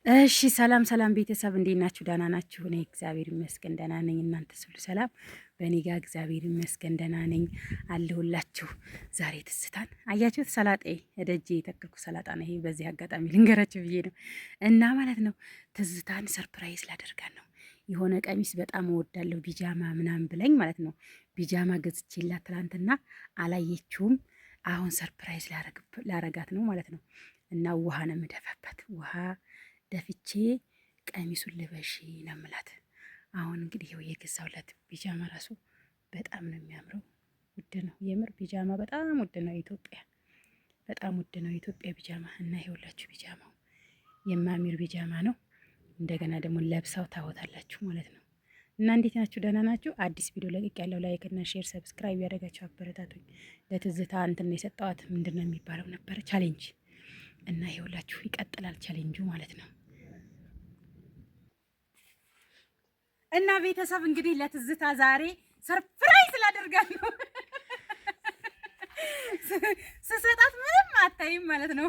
እሺ ሰላም ሰላም ቤተሰብ እንዴት ናችሁ? ደህና ናችሁ? እኔ እግዚአብሔር ይመስገን ደህና ነኝ። እናንተስ ሁሉ ሰላም? በእኔ ጋር እግዚአብሔር ይመስገን ደህና ነኝ አለሁላችሁ። ዛሬ ትዝታን አያችሁት? ሰላጤ እደጄ የተከልኩ ሰላጣ ነው ይሄ። በዚህ አጋጣሚ ልንገራችሁ ብዬ ነው እና ማለት ነው ትዝታን ሰርፕራይዝ ላደርጋት ነው። የሆነ ቀሚስ በጣም እወዳለሁ ቢጃማ ምናምን ብለኝ ማለት ነው። ቢጃማ ገዝቼላት ትላንትና አላየችውም። አሁን ሰርፕራይዝ ላረጋት ነው ማለት ነው። እና ውሃ ነው የምደፋበት ውሃ ደፍቼ ቀሚሱን ልበሽ ነው የምላት። አሁን እንግዲህ ይኸው የገዛሁላት ቢጃማ ራሱ በጣም ነው የሚያምረው። ውድ ነው የምር ቢጃማ በጣም ውድ ነው። ኢትዮጵያ በጣም ውድ ነው ኢትዮጵያ ቢጃማ። እና ይኸውላችሁ ቢጃማው የማሚር ቢጃማ ነው። እንደገና ደግሞ ለብሳው ታወታላችሁ ማለት ነው። እና እንዴት ናችሁ? ደህና ናችሁ? አዲስ ቪዲዮ ለቅቅ ያለው ላይክ እና ሼር ሰብስክራይብ ያደረጋችሁ አበረታቱኝ። ለትዝታ እንትን የሰጠዋት ምንድን ነው የሚባለው ነበረ ቻሌንጅ። እና ይኸውላችሁ ይቀጥላል ቻሌንጁ ማለት ነው። እና ቤተሰብ እንግዲህ ለትዝታ ዛሬ ሰርፕራይዝ ላደርጋት ነው። ስሰጣት ምንም አታይም ማለት ነው።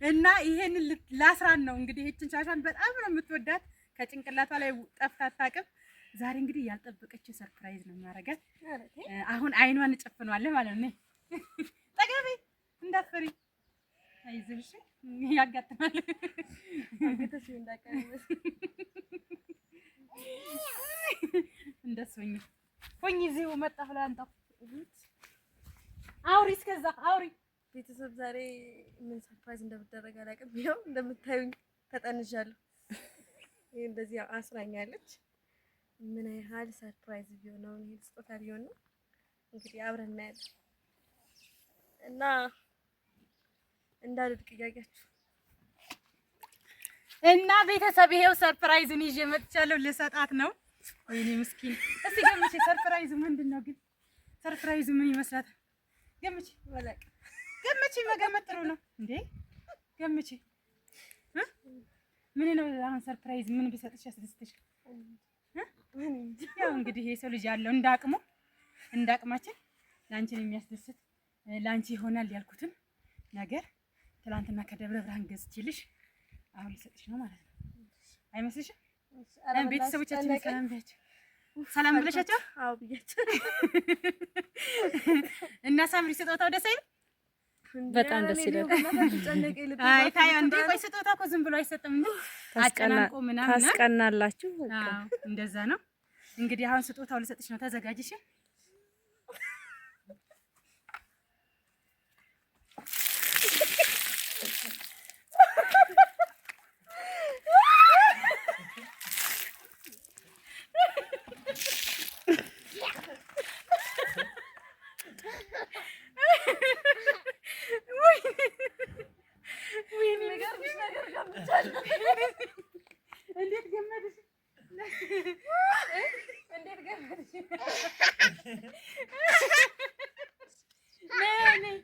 እና ይሄን ላስራን ነው እንግዲህ። ይህችን ሻሻን በጣም ነው የምትወዳት፣ ከጭንቅላቷ ላይ ጠፍታ አታውቅም። ዛሬ እንግዲህ ያልጠበቀችው ሰርፕራይዝ ነው የሚያደርጋት። አሁን አይኗን እጨፍነዋለሁ ማለት ነው። ጠገቤ እንዳትፈሪ፣ አይዞሽ ያጋጥማል። እንደሱ ሆኝ እዚሁ መጣሁ ላንጣው። አውሪ እስከዛ አውሪ። ቤተሰብ ዛሬ ምን ሰርፕራይዝ እንደምደረግ አላውቅም። ያው እንደምታዩኝ ተጠንዣለሁ። ይሄ እንደዚህ አስራኛለች። ምን ያህል ሰርፕራይዝ ቢሆን ነው ይሄ ስጦታ ቢሆን ነው እንግዲህ አብረን እናያለን። እና እንዳልድቅ እያያችሁ እና ቤተሰብ ይሄው ሰርፕራይዝን ይዤ መጥቻለሁ። ልሰጣት ነው። ወይኔ ምስኪን። እስቲ ገምቼ ሰርፕራይዙ ምንድን ነው ግን? ሰርፕራይዙ ምን ይመስላታል? ገምቼ ወላቅ ገምቼ መገመት ጥሩ ነው እንዴ? ገምቼ ምን ነው አሁን ሰርፕራይዝ ምን ቢሰጥሽ ያስደስትሽ? ያው እንግዲህ የሰው ልጅ ያለው እንዳቅማችን ላንቺን የሚያስደስት ላንቺ ይሆናል ያልኩትን ነገር ትላንትና ከደብረ ብርሃን ገዝቼልሽ አሁን ልሰጥሽ ነው ማለት ነው። አይመስልሽም? ቤተሰቦቻችን ሰላም ብያቸው፣ ሰላም ብለሻቸው? አዎ ብያቸው። እና ሳምሪ ስጦታው ደስ አይልም? በጣም ደስ ይላል። አይ ታዲያ እንዴ! ቆይ ስጦታ እኮ ዝም ብሎ አይሰጥም እንዴ? አጨናንቆ ምናምን ታስቀናላችሁ። አዎ እንደዛ ነው። እንግዲህ አሁን ስጦታው ልሰጥሽ ነው። ተዘጋጅሽ። እንዴት ገመድሽ? እንዴት ገመድሽ? ነይ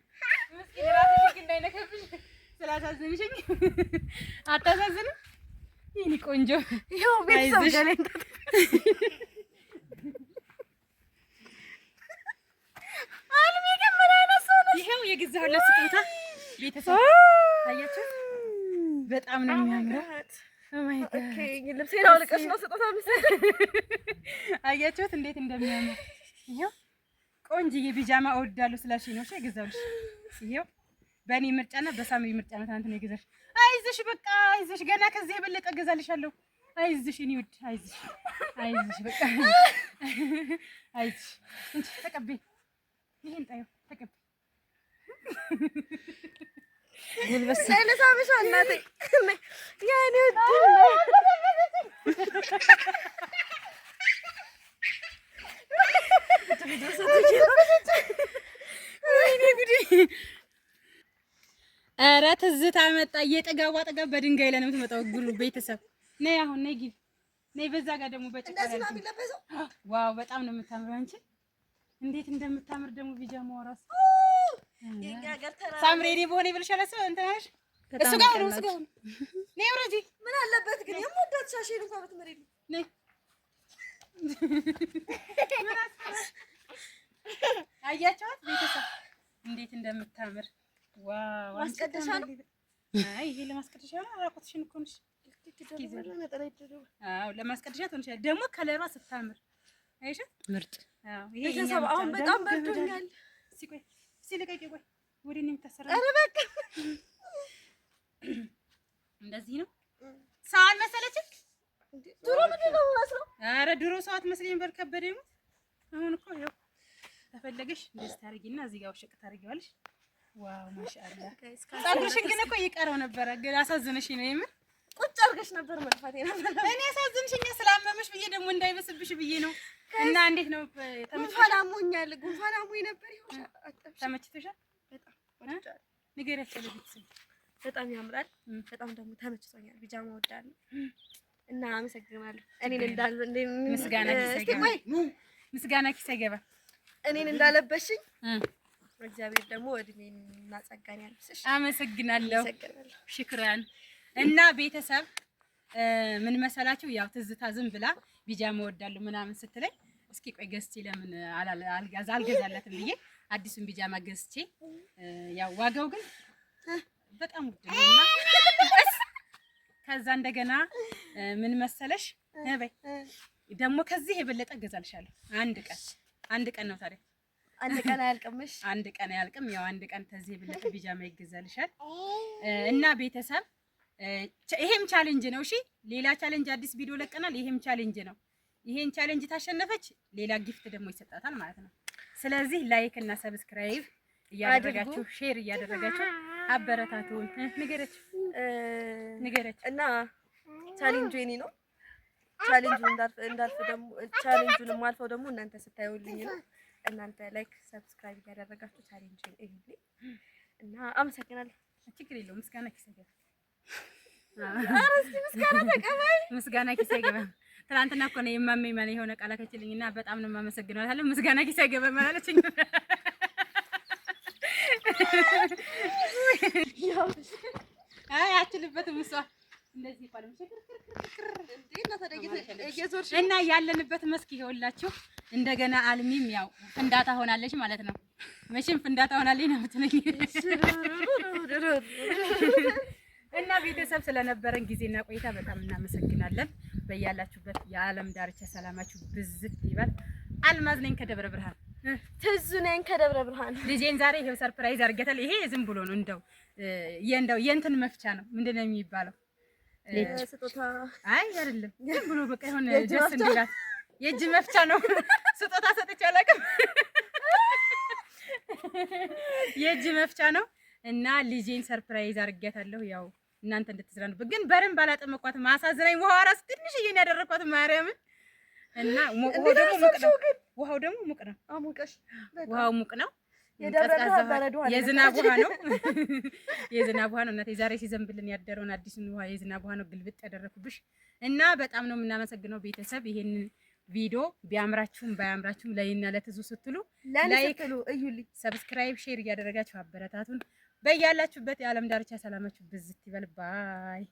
ምስኪን ራስሽ እንዳይነከብሽ ስላሳዝንሽኝ። አታሳዝንም? የእኔ ቆንጆ ይኸው ቤተሰብ ገለኝ ይኸው የገዛሁላት ስጦታ ቤተሰብ አያችሁ፣ በጣም ነው የሚያምረው። ኦማይ ጋድ ኦኬ፣ ልብሴን አውልቀሽ ነው ስጦታ የምትሰጪው? አያችሁት እንዴት እንደሚያምር። ይኸው ቆንጆዬ ቢጃማ እወዳለሁ ስላልሽኝ ነው የገዛሁልሽ። ይኸው በእኔ ምርጫና በሳምሪ ምርጫ ነው ትናንት ነው የገዛሽ። አይዞሽ በቃ አይዞሽ፣ ገና ከዚህ የበለጠ እገዛልሻለሁ። አይዞሽ እኔ ውድ አይዞሽ፣ አይዞሽ በቃ አይዞሽ። እንቺ ተቀበይ፣ ይሄን ጣዩ ተቀበይ። ጉልበስ ሳይነሳብሽ እናቴ ያኔ ኧረ ትዝታ መጣ። የጥጋቧ ጥጋብ በድንጋይ ላይ ነው የምትመጣው። ጉሉ ቤተሰብ ነይ፣ አሁን ነይ ግቢ ነይ። በዛ ጋር ደግሞ በጭቃ ዋው፣ በጣም ነው የምታምረው። አንቺ እንዴት እንደምታምር ደግሞ ቢጃማው ራሱ ሳምሪ እኔ በሆነ ይብልሻል። እንትናሽ እሱ ጋር ነው እሱ ጋር ነው። ነይ ወረጂ። ምን አለበት ግን የምወዳት ሻሼን እንኳን ብትመሪልኝ። ነይ አያቸዋት ቤተሰብ እንዴት እንደምታምር ዋው። ማስቀደሻ ነው። አይ ይሄ ለማስቀደሻ ነው። አራቆትሽን እኮ ነሽ አዎ ለማስቀደሻ ትሆንሻለች። ደግሞ ከለሯ ስታምር አይሻ ምርጥ። አዎ ቤተሰብ አሁን በጣም በርዶኛል። እስኪ ቆይ እስኪ ልቀቂ። ቆይ ወደ እኔ የምታሰራ ኧረ በቃ እንደዚህ ነው። ሰው አልመሰለችም። ድሮ ምንድን ነው የምመስለው? ኧረ ድሮ ሰው አትመስለኝም ነበር። ከበደኝ። አሁን እኮ ይኸው ተፈለገሽ እንደዚህ ታደርጊና እዚህ ጋር ወሸቅ ታደርጊዋለሽ። ዋው ማሻአላ። ፀጉርሽን ግን እኮ ይቀረው ነበረ። ግን አሳዝነሽኝ ነው የምር። ቁጭ አድርገሽ ነበር መጥፋቴ ነበር። እኔ አሳዝንሽኝ ስላመመሽ ብዬ ደግሞ እንዳይበስብሽ ብዬ ነው። እና እንዴት ነው? ጉንፋን አሞኛል። ጉንፋን አሞኝ ነበር። ይኸው ተመችቶሻል? በጣም ወድጃለሁ። ንገሪያቸው ለቤተሰብ። በጣም ያምራል። በጣም ደግሞ ተመችቶኛል። ቢጃማ ወዳለሁ እና አመሰግናለሁ። እኔን ምስጋና ኪስ አይገባ። እኔን እንዳለበሽኝ እግዚአብሔር ደግሞ እድሜና ጸጋን ያልብስሽ። አመሰግናለሁ። ሽክራን። እና ቤተሰብ ምን መሰላችሁ? ያው ትዝታ ዝም ብላ ቢጃማ ወዳለሁ ምናምን ስትለኝ እስኪ ቆይ ገዝቼ ለምን አልገዛለትም ብዬ አዲሱን ቢጃማ ገዝቼ ያው ዋጋው ግን በጣም ውድ ነውና ከዛ እንደገና ምን መሰለሽ በይ ደግሞ ከዚህ የበለጠ እገዛልሻለሁ። አንድ ቀን ነው ታዲያ። አንድ ቀን አያልቅምሽ። አንድ ቀን አያልቅም። ያው አንድ ቀን ከዚህ የበለጠ ቢጃማ ይገዛልሻል። እና ቤተሰብ ይሄም ቻሌንጅ ነው። እሺ ሌላ ቻሌንጅ አዲስ ቪዲዮ ለቀናል። ይሄም ቻሌንጅ ነው። ይሄን ቻሌንጅ ታሸነፈች ሌላ ጊፍት ደግሞ ይሰጣታል ማለት ነው። ስለዚህ ላይክ እና ሰብስክራይብ እያደረጋችሁ ሼር እያደረጋችሁ አበረታቱን። ንገረች እና ቻሌንጁ የኔ ነው። ቻሌንጁን እንዳልፍ ደግሞ ቻሌንጁን ማልፈው ደግሞ እናንተ ስታዩልኝ ነው። እናንተ ላይክ ሰብስክራይብ እያደረጋችሁ ቻሌንጁን እዩልኝ እና አመሰግናለሁ። ችግር የለውም። ምስጋና ኪስ አይገባ። ምስጋና ተቀበል። ምስጋና ኪስ አይገባ። ትናንትና እኮ ነው የማመኝ ማለት የሆነ ቃል አከችልኝና በጣም ነው የማመሰግነው አለ። ምስጋና ኪስ አይገባ ማለችኝ። አይ አትልበትም እሷ እንደዚህ ይባላል። እና ያለንበት መስክ ይኸውላችሁ እንደገና አልሚም ያው ፍንዳታ ሆናለች ማለት ነው። መቼም ፍንዳታ ሆናለች ነው የምትለኝ። እና ቤተሰብ ስለነበረን ጊዜና ቆይታ በጣም እናመሰግናለን። በያላችሁበት የዓለም ዳርቻ ሰላማችሁ ብዝት ይበል። አልማዝ ነኝ ከደብረ ብርሃን። ትዙ ነኝ ከደብረ ብርሃን። ልጄን ዛሬ ይሄው ሰርፕራይዝ አድርገታል። ይሄ ዝም ብሎ ነው እንደው የእንትን መፍቻ ነው። ምንድነው የሚባለው? ስጦታ አይ አይደለም፣ ዝም ብሎ በቃ የሆነ ደስ እንዲላት የእጅ መፍቻ ነው። ስጦታ ሰጥቼ አላውቅም። የእጅ መፍቻ ነው እና ልጄን ሰርፕራይዝ አድርጌታለሁ። ያው እናንተ እንድትዝናኑበት ግን በረም ባላጠመኳት ማሳዝናኝ። ውሃው ራስ ትንሽዬ ነው ያደረኳት ማርያምን። እና ውሃው ደግሞ ሙቅ ነው። አሙቀሽ ውሃው ሙቅ ነው። የዝናብ ውሃ ነው። የዝናብ ውሃ ነው። እናቴ ዛሬ ሲዘንብልን ያደረውን አዲሱን ውሃ የዝናብ ውሃ ነው ግልብጥ ያደረኩብሽ እና በጣም ነው የምናመሰግነው ቤተሰብ። ይሄንን ቪዲዮ ቢያምራችሁም ባያምራችሁም ለይና ለትዙ ስትሉ ላይክ እዩልኝ፣ ሰብስክራይብ፣ ሼር እያደረጋችሁ አበረታቱን። በያላችሁበት የዓለም ዳርቻ ሰላማችሁ ብዝት ይበል። ባይ